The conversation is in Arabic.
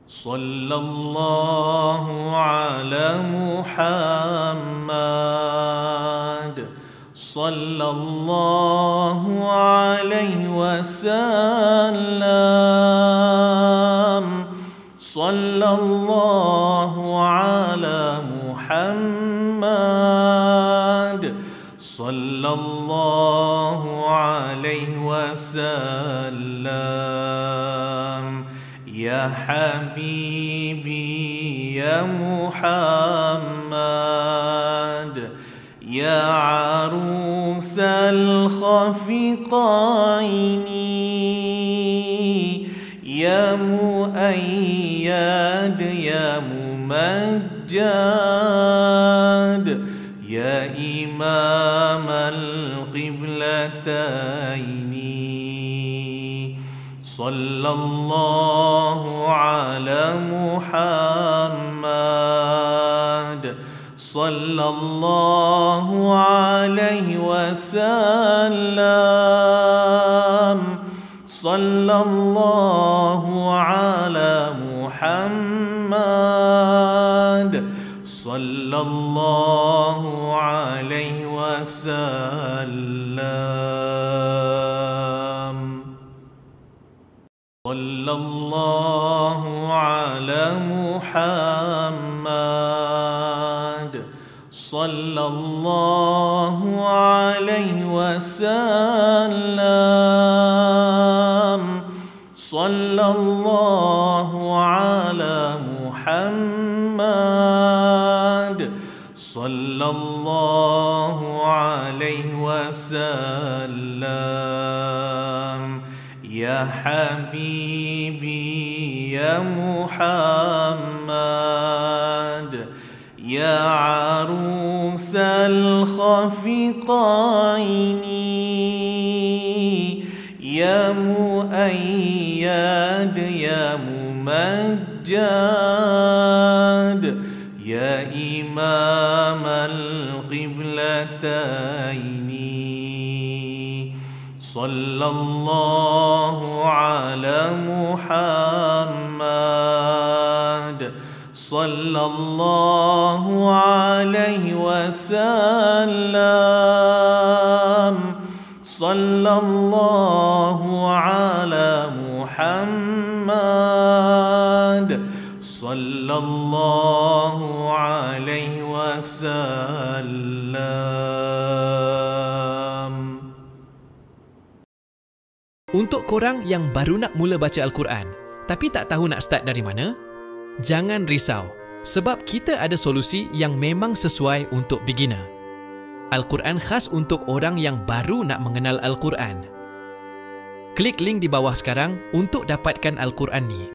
صلى الله على محمد صلى الله عليه وسلم صلى الله على محمد صلى الله عليه وسلم يا حبيبي يا محمد يا عروس الخفقين يا مؤيد يا ممجد يا إمام القبلتين صلى الله على محمد صلى الله عليه وسلم صلى الله على محمد صلى الله عليه وسلم صلى الله على محمد صلى الله عليه وسلم صلى الله على محمد صلى الله عليه وسلم يا حبيبي يا محمد يا عروس الخفقين يا مؤيد يا ممجد يا إمام القبلتين صلى الله على محمد صلى الله عليه وسلم صلى الله على محمد صلى الله عليه وسلم. Untuk korang yang baru nak mula baca Al-Quran tapi tak tahu nak start dari mana, jangan risau sebab kita ada solusi yang memang sesuai untuk beginner. Al-Quran khas untuk orang yang baru nak mengenal Al-Quran. Klik link di bawah sekarang untuk dapatkan Al-Quran ni.